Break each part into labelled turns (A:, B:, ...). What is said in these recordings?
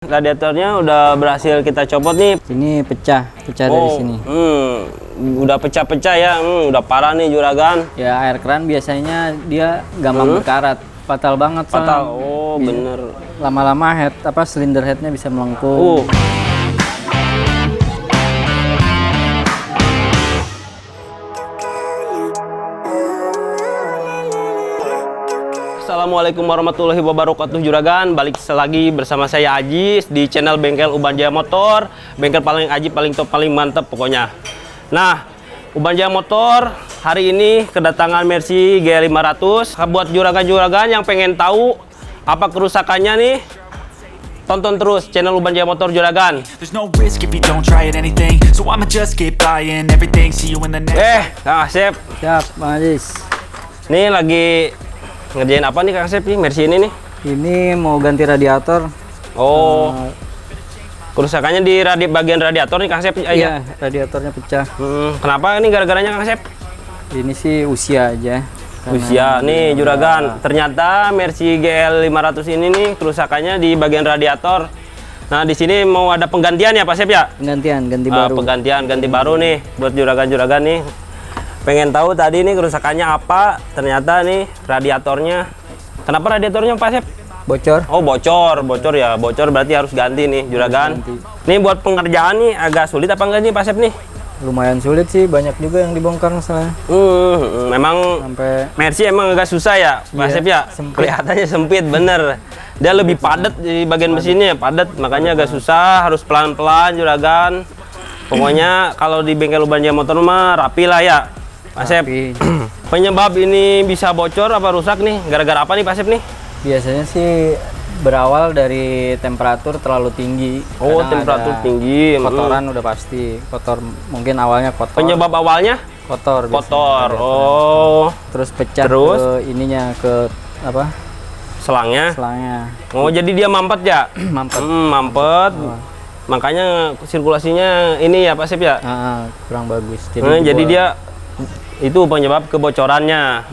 A: Radiatornya udah berhasil kita copot nih.
B: Ini pecah dari sini.
A: Udah pecah-pecah ya. Udah parah nih juragan.
B: Ya air keran biasanya dia gampang berkarat. Fatal banget.
A: Fatal. Oh bener.
B: Lama-lama silinder headnya bisa melengkung.
A: Assalamualaikum warahmatullahi wabarakatuh juragan. Balik lagi bersama saya Aji di channel Bengkel Uban Jaya Motor. Bengkel paling Aji, paling top, paling mantep pokoknya. Nah, Uban Jaya Motor hari ini kedatangan Mercy G500. Buat juragan-juragan yang pengen tahu apa kerusakannya nih, tonton terus channel Uban Jaya Motor juragan. Kang Asep.
B: Siap, Bang Ajis.
A: Ini lagi ngerjain apa nih Kang Asep nih, Mercy ini nih?
B: Ini mau ganti radiator.
A: Oh, kerusakannya di bagian radiator nih Kang Asep?
B: Iya, radiatornya pecah.
A: Kenapa ini gara-garanya Kang Asep?
B: Ini sih usia aja.
A: Usia nih juragan, ternyata Mercy GL500 ini nih kerusakannya di bagian radiator. Nah di sini mau ada penggantian ya Pak Asep ya?
B: Penggantian, baru.
A: Ganti baru nih buat juragan-juragan nih. Pengen tahu tadi nih kerusakannya apa? Ternyata nih radiatornya. Kenapa radiatornya Pak Asep?
B: Bocor.
A: Oh bocor ya, bocor berarti harus ganti nih juragan. Nih buat pengerjaan nih agak sulit apa enggak nih Pak Asep nih?
B: Lumayan sulit sih, banyak juga yang dibongkar masalahnya.
A: Memang
B: sampai
A: Mercy emang agak susah ya Pak Asep ya?
B: Sempit.
A: Kelihatannya sempit bener. Dia lebih padat di bagian mesinnya, padat, makanya agak susah, harus pelan-pelan juragan. Pokoknya kalau di bengkel Uban Jaya Motor mah rapi lah ya Pak Asep. Penyebab ini bisa bocor apa rusak nih? Gara-gara apa nih Pak Asep nih?
B: Biasanya sih berawal dari temperatur terlalu tinggi.
A: Oh, temperatur tinggi.
B: Kotoran udah pasti. Kotor, mungkin awalnya kotor.
A: Penyebab awalnya?
B: Kotor.
A: Kotor. Oh.
B: Terus pecah ke ininya, ke apa?
A: Selangnya. Oh, jadi dia mampet ya? Mampet. Makanya sirkulasinya ini ya Pak Asep ya?
B: Kurang bagus.
A: Jadi dia itu penyebab kebocorannya.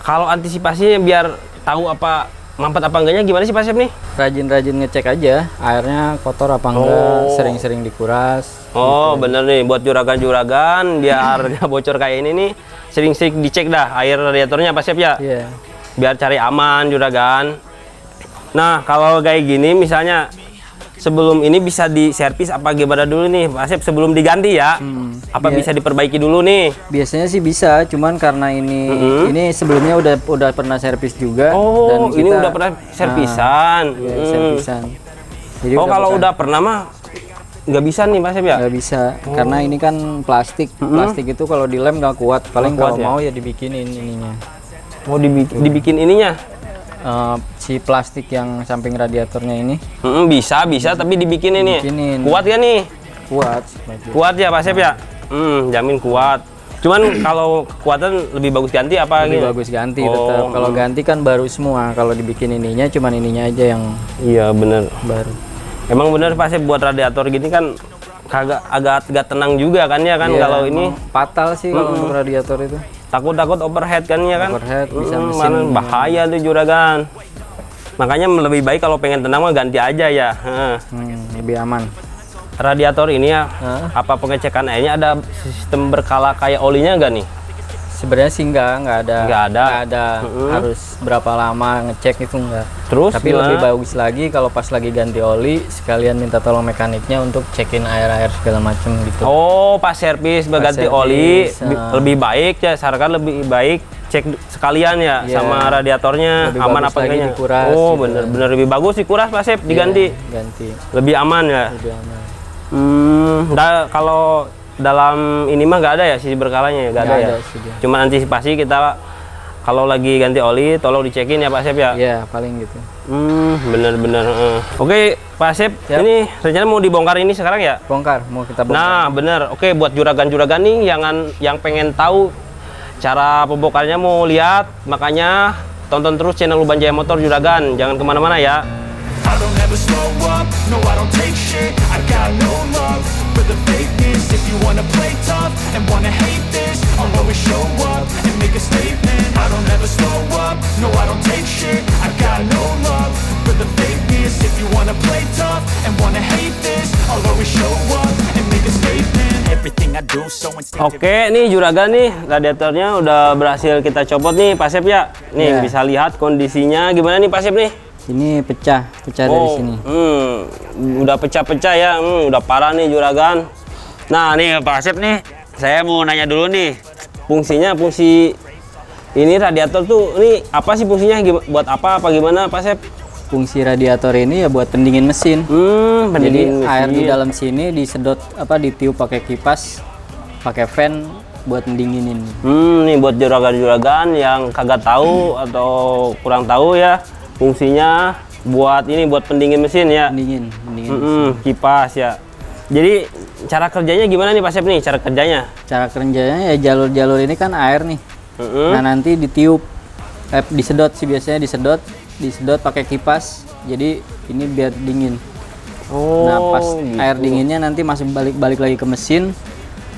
A: Kalau antisipasinya biar tahu apa mampet apa enggaknya gimana sih Pak Asep nih?
B: Rajin-rajin ngecek aja airnya kotor apa enggak, sering-sering dikuras.
A: Oh gitu. Bener nih buat juragan-juragan biar nggak bocor kayak ini nih, sering-sering dicek dah air radiatornya Pak Asep ya?
B: Iya.
A: Biar cari aman juragan. Nah kalau kayak gini misalnya sebelum ini bisa diservis apa gimana dulu nih Pak Asep sebelum diganti ya? Apa bisa diperbaiki dulu nih? Biasanya
B: sih bisa, cuman karena ini sebelumnya udah pernah servis juga.
A: Oh, dan kita, ini udah pernah servisan.
B: Servisan. Jadi
A: kalau udah pernah mah nggak bisa nih Pak Asep ya? Nggak
B: bisa, karena ini kan plastik. Plastik itu kalau dilem nggak kuat. Paling kalau mau ya dibikinin ininya.
A: Oh, dibikin ininya?
B: Si plastik yang samping radiatornya ini
A: bisa tapi dibikin ini kuat ya nih? Kuat ya Pak Asep ya? Jamin kuat. Cuman kalau kekuatan lebih bagus ganti apa
B: lebih bagus ganti tetap. Kalau ganti kan baru semua, kalau dibikin ininya cuman ininya aja yang
A: bener baru. Emang bener Pak Asep buat radiator gini kan agak tenang juga kan ya kan? Kalau ini
B: fatal sih kalau untuk radiator itu.
A: Takut overhead kan ya kan?
B: Overhead bisa mesin
A: bahaya tuh juragan. Makanya lebih baik kalau pengen tenang mah ganti aja ya.
B: Lebih aman.
A: Radiator ini ya, apa pengecekan airnya ada sistem berkala kayak olinya enggak nih? Sebenarnya sih enggak ada.
B: Harus berapa lama ngecek itu enggak.
A: Terus
B: tapi lebih bagus lagi kalau pas lagi ganti oli sekalian minta tolong mekaniknya untuk cekin air segala macam gitu.
A: Oh, pas servis berganti oli lebih baik ya, sarankan lebih baik cek sekalian ya sama radiatornya lebih aman apa enggaknya. Oh, bener-bener lebih bagus dikuras Pak Asep diganti.
B: Ganti.
A: Lebih aman ya.
B: Lebih aman.
A: Kalau dalam ini mah nggak ada ya sisi berkalanya ya, nggak ada ya. Cuma antisipasi kita kalau lagi ganti oli tolong dicekin ya Pak Asep ya.
B: Iya paling gitu.
A: Bener-bener. Oke Pak Asep, ini rencana mau dibongkar ini sekarang ya?
B: Bongkar, mau kita bongkar.
A: Nah bener. Oke buat juragan-juragan nih yang pengen tahu cara pembongkarnya mau lihat, makanya tonton terus channel Uban Jaya Motor juragan, jangan kemana-mana ya. I don't ever slow up, no I don't take shit, I got no love for the fakeness. If you wanna play tough and wanna hate this, I'll always show up and make a statement. I don't ever slow up, no I don't take shit, I got no love for the fakeness. If you wanna play tough
C: tough and wanna hate this, I'll always show up and make a statement. Everything I do so instinctive.
A: Oke, nih juragan nih radiatornya udah berhasil kita copot nih Pak Sep ya. Nih
B: Ya.
A: bisa lihat kondisinya gimana nih Pak Sep nih.
B: Ini pecah dari sini.
A: Udah pecah-pecah ya, udah parah nih juragan. Nah nih Pak Sep nih, saya mau nanya dulu nih, fungsi ini radiator tuh, ini apa sih fungsinya? Buat apa gimana Pak Sep?
B: Fungsi radiator ini ya buat pendingin mesin. Jadi
A: Pendingin
B: air di
A: mesin.
B: dalam sini disedot ditiup pakai kipas, pakai fan buat mendinginin.
A: Nih buat juragan-juragan yang kagak tahu atau kurang tahu ya, fungsinya buat pendingin mesin ya.
B: Pendingin.
A: Kipas ya. Jadi cara kerjanya gimana nih Pak Sep nih? Cara kerjanya?
B: Cara kerjanya ya jalur-jalur ini kan air nih. Nah nanti ditiup, disedot sih biasanya disedot pakai kipas. Jadi ini biar dingin. Nah pas
A: gitu.
B: air dinginnya nanti masuk balik lagi ke mesin,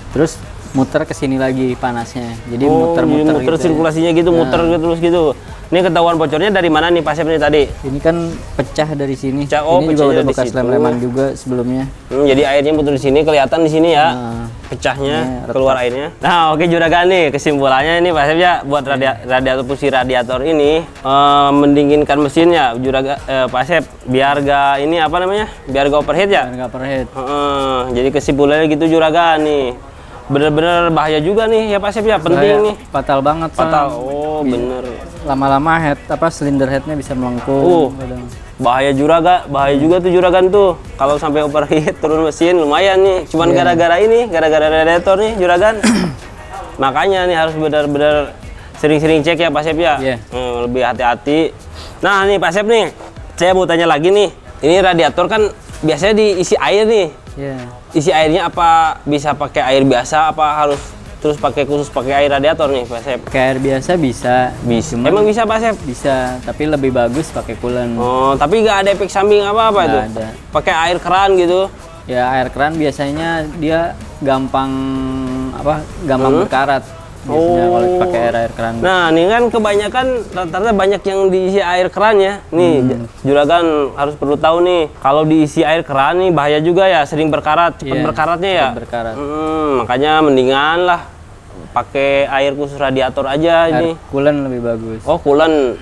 B: terus muter ke sini lagi panasnya. Jadi muter-muter
A: muter
B: gitu ya.
A: sirkulasinya gitu, muter terus gitu. Ini ketahuan bocornya dari mana nih Pak Sep nih tadi?
B: Ini kan pecah dari sini.
A: Pecah,
B: Ini juga
A: pecahnya
B: udah
A: di
B: bekas
A: situ.
B: lem-leman juga sebelumnya.
A: Jadi airnya muter di sini, kelihatan di sini ya.
B: Nah,
A: Pecahnya,
B: retak.
A: keluar airnya. Nah, oke juragan nih, kesimpulannya ini Pak Sep ya, buat radiator fungsi radiator ini mendinginkan mesinnya, Pak Sep, biar gak ini apa namanya? Biar gak overheat ya.
B: nggak overheat.
A: Jadi kesimpulannya gitu juragan nih. Bener-bener bahaya juga nih ya Pak Sep ya, penting nih.
B: Fatal banget.
A: Fatal.
B: soalnya.
A: Oh, bener.
B: Lama-lama silinder headnya bisa melengkung. kadang.
A: Bahaya juga tuh juragan tuh. Kalau sampai overheat turun mesin lumayan nih. Cuman gara-gara radiator nih juragan. Makanya nih harus benar-benar sering-sering cek ya Pak Sep ya.
B: Iya.
A: Lebih hati-hati. Nah nih Pak Sep nih, saya mau tanya lagi nih. Ini radiator kan biasanya diisi air nih.
B: Iya.
A: Isi airnya apa bisa pakai air biasa, apa harus terus pakai air radiator nih Pak Sep?
B: Pakai air biasa bisa. Cuman
A: Emang bisa Pak Sep?
B: bisa, tapi lebih bagus pakai coolant.
A: Oh, tapi nggak ada efek samping apa-apa itu?
B: Nggak ada.
A: Pakai air keran gitu?
B: Ya air keran biasanya dia gampang berkarat. Biasanya kalau pakai air keran.
A: Nah, ini kan kebanyakan rata-rata banyak yang diisi air keran ya. Nih, juragan harus perlu tahu nih, kalau diisi air keran nih bahaya juga ya, sering berkarat, cepat
B: Iya,
A: berkaratnya ya.
B: cepat berkarat.
A: Makanya mendingan lah pakai air khusus radiator aja ini.
B: Coolant lebih bagus.
A: Oh, coolant.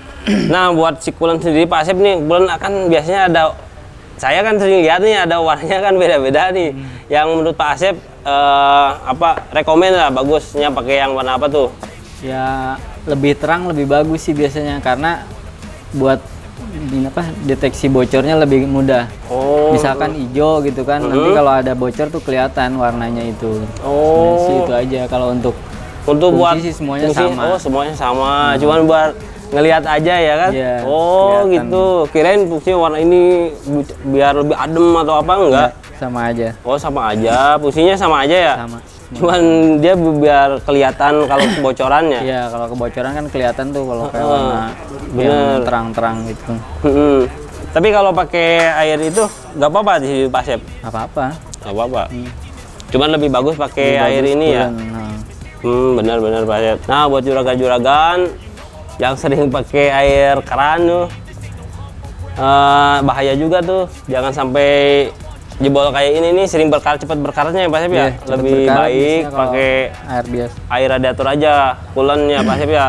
A: Nah, buat si coolant sendiri Pak Sep nih, coolant akan biasanya ada, saya kan sering lihat nih ada warnanya kan beda-beda nih. Yang menurut Pak Asep rekomen lah bagusnya pakai yang warna apa tuh?
B: Ya lebih terang lebih bagus sih biasanya karena buat deteksi bocornya lebih mudah.
A: Oh.
B: Misalkan hijau gitu kan, nanti kalau ada bocor tuh kelihatan warnanya itu.
A: Oh.
B: Sebenarnya sih itu aja kalau untuk
A: Untuk
B: fungsi
A: buat
B: sih semuanya
A: fungsi-
B: sama.
A: Oh, semuanya sama. Cuman buat ngelihat aja ya kan?
B: Iya,
A: Oh,
B: kelihatan.
A: gitu. Kirain fungsinya warna ini biar lebih adem atau apa enggak?
B: sama aja.
A: Oh, sama aja. Fungsinya sama aja ya?
B: Sama.
A: Cuman dia biar kelihatan kalau kebocorannya.
B: Iya, kalau kebocoran kan kelihatan tuh kalau kayak
A: Heeh,
B: warna
A: bener.
B: yang terang-terang gitu.
A: Tapi kalau pakai air itu nggak apa-apa di Pak Sep?
B: Apa-apa.
A: Nggak apa-apa. Cuman lebih bagus pakai
B: Lebih
A: air
B: bagus
A: ini ya?
B: coolant. Nah,
A: Benar-benar Pak Sep. Nah, buat juragan-juragan yang sering pakai air keran tuh, bahaya juga tuh. Jangan sampai jebol kayak ini nih, sering cepat berkaratnya ya Pak Sep ya?
B: iya, cepet
A: Lebih
B: berkarat
A: baik
B: biasanya kalau
A: pakai
B: air biasa.
A: air radiator aja, coolant-nya Pak Sep ya.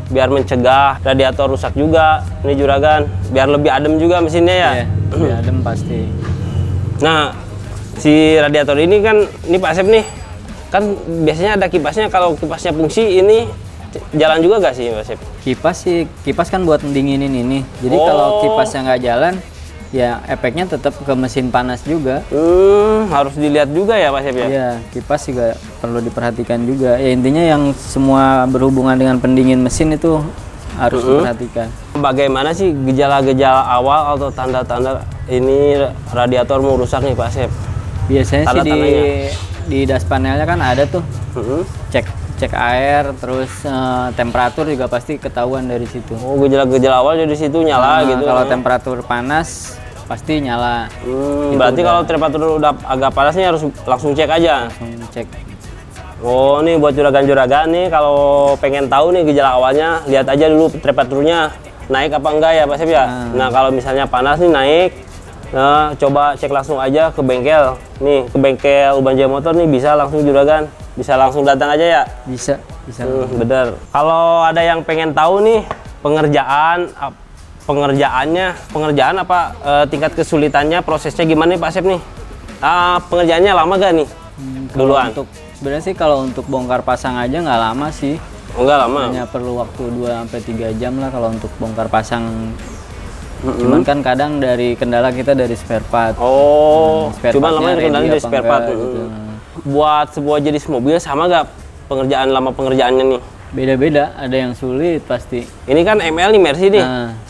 A: Biar mencegah radiator rusak juga. Ini juragan, biar lebih adem juga mesinnya ya.
B: Iya, lebih adem pasti.
A: Nah, si radiator ini kan, ini Pak Sep nih, kan biasanya ada kipasnya. Kalau kipasnya fungsi ini jalan juga gak sih Pak Sep?
B: Kipas kan buat mendinginin ini. Jadi
A: Oh.
B: kalau kipasnya nggak jalan, ya efeknya tetap ke mesin panas juga.
A: Harus dilihat juga ya Pak Sep ya?
B: Iya, kipas juga perlu diperhatikan juga. Ya intinya yang semua berhubungan dengan pendingin mesin itu harus diperhatikan.
A: Bagaimana sih gejala-gejala awal atau tanda-tanda ini radiator mau rusak nih Pak Sep?
B: Biasanya sih
A: Tanda-tandanya?
B: di das panelnya kan ada tuh cek air, terus temperatur juga pasti ketahuan dari situ.
A: Oh, gejala-gejala awal jadi situ nyala
B: Nah,
A: gitu.
B: kalau temperatur panas pasti nyala.
A: Berarti kalau temperatur udah agak panas nih harus langsung cek aja.
B: Langsung cek.
A: Oh, nih buat juragan-juragan nih, kalau pengen tahu nih gejala awalnya, lihat aja dulu temperaturnya naik apa enggak ya Pak Sep ya. Nah, kalau misalnya panas nih naik, Nah, coba cek langsung aja ke bengkel. Nih, ke bengkel Uban Jaya Motor nih bisa langsung juragan. Bisa langsung datang aja ya?
B: Bisa.
A: Bener. Kalau ada yang pengen tahu nih pengerjaan apa tingkat kesulitannya, prosesnya gimana nih Pak Asep nih? Pengerjaannya lama gak nih? Duluan.
B: Sebenarnya sih kalau untuk bongkar pasang aja nggak lama sih.
A: Enggak lama.
B: Hanya perlu waktu 2-3 jam lah kalau untuk bongkar pasang. Cuman kan kadang dari kendala kita dari spare part.
A: Cuman lamanya kendala dari spare part.
B: Gitu.
A: Buat sebuah jenis mobil sama gak pengerjaannya nih?
B: Beda-beda, ada yang sulit pasti.
A: Ini kan ML nih Mercy nih.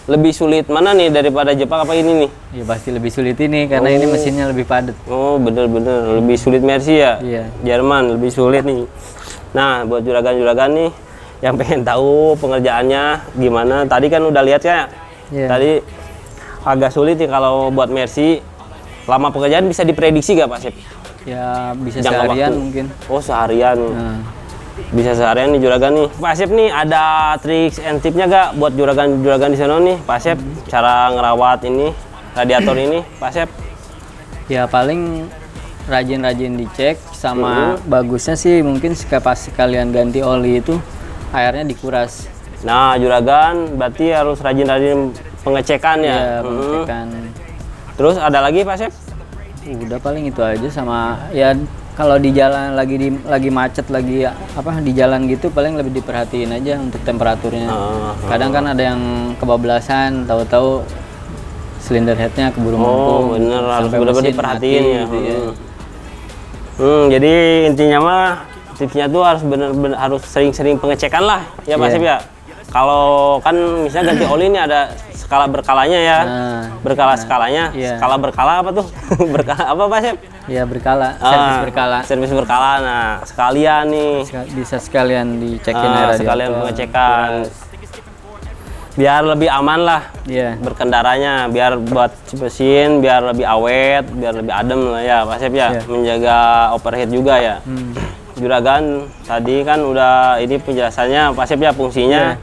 A: Lebih sulit mana nih daripada Jepang apa ini nih?
B: Ya pasti lebih sulit ini karena ini mesinnya lebih padat.
A: Oh bener-bener lebih sulit Mercy ya?
B: Iya.
A: Jerman lebih sulit nih. Nah buat juragan-juragan nih yang pengen tahu pengerjaannya gimana, tadi kan udah lihat ya.
B: Iya.
A: Tadi agak sulit nih kalau buat Mercy. Lama pengerjaan bisa diprediksi gak Pak Sep?
B: Ya bisa
A: Jangka
B: seharian
A: waktu.
B: mungkin.
A: Oh seharian. Bisa seharian nih juragan nih. Pak Asep nih ada tricks and tipnya gak buat juragan-juragan di sana nih Pak Asep? Cara ngerawat ini radiator ini Pak Asep?
B: Ya paling rajin-rajin dicek sama bagusnya sih mungkin pas sekalian ganti oli itu airnya dikuras.
A: Nah juragan berarti harus rajin-rajin pengecekan ya?
B: Iya, pengecekan.
A: Terus ada lagi Pak Asep?
B: Udah paling itu aja sama ya kalau di jalan lagi macet lagi apa di jalan gitu paling lebih diperhatiin aja untuk temperaturnya. Kadang kan ada yang kebablasan, tahu-tahu silinder headnya keburu mampu.
A: Bener harus benar-benar diperhatiin ya.
B: Gitu ya.
A: Jadi intinya mah tipsnya tuh harus bener-bener harus sering-sering pengecekan lah ya Pak Asep ya. Kalau kan misalnya ganti oli ini ada skala berkalanya ya. Skalanya.
B: Iya.
A: Skala berkala apa tuh? Berkala apa Pak Asep?
B: Ya berkala, servis berkala.
A: Servis berkala. Nah, sekalian nih.
B: Bisa sekalian dicekin radiator.
A: Sekalian pengecekan. Biar lebih aman lah.
B: Iya.
A: Berkendaranya, biar buat mesin, biar lebih awet, biar lebih adem lah ya Pak Asep ya. Menjaga overheat juga ya. Juragan tadi kan udah ini penjelasannya Pak Asep ya fungsinya.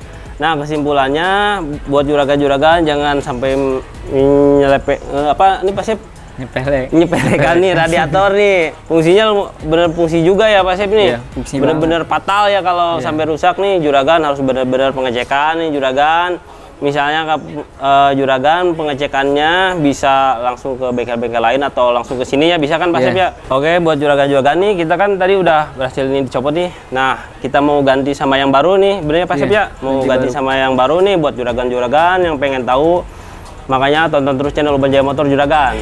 A: Nah kesimpulannya buat juragan-juragan jangan sampai nyelepek apa nih Pak Asep? Nyepelekan nih radiator nih. Fungsinya bener fungsi juga ya Pak Asep nih. Bener-bener fatal ya kalau sampai rusak nih. Juragan harus bener-bener pengecekan nih juragan. Misalnya juragan pengecekannya bisa langsung ke bengkel-bengkel lain atau langsung ke sini ya bisa kan Pak Asep ya? Oke buat juragan-juragan nih kita kan tadi udah berhasil ini dicopot nih. Nah kita mau ganti sama yang baru nih bener ya Pak Asep ya? Mau ganti sama yang baru nih buat juragan-juragan yang pengen tahu. Makanya tonton terus channel Uban Jaya Motor juragan.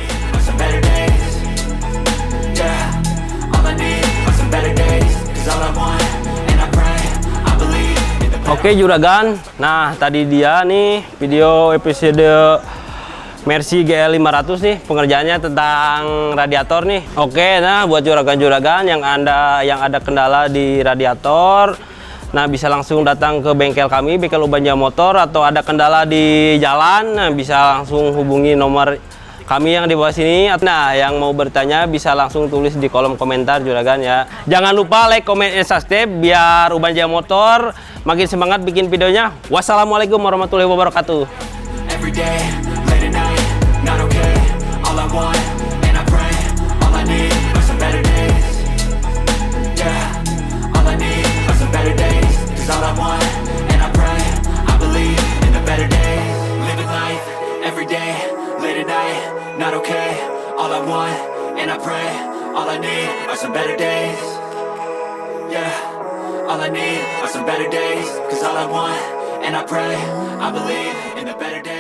A: Oke juragan, nah tadi dia nih video episode Mercy GL 500 nih pengerjaannya tentang radiator nih. Oke, nah buat juragan-juragan yang ada kendala di radiator, nah bisa langsung datang ke bengkel kami, bengkel Uban Jaya Motor, atau ada kendala di jalan, nah bisa langsung hubungi nomor kami yang di bawah sini. Nah, yang mau bertanya bisa langsung tulis di kolom komentar juragan ya. Jangan lupa like, comment, and subscribe biar Uban Jaya Motor makin semangat bikin videonya. Wassalamualaikum warahmatullahi wabarakatuh.
C: Every day, late at night, not okay. All I want, and I pray, all I need are some better days. Yeah, all I need are some better days. 'Cause all I want, and I pray, I believe in the better days. Living life, every day, late at night, not okay. All I want, and I pray, all I need are some better days. Yeah, all I need are some better days. 'Cause all I want, and I pray, I believe in the better days.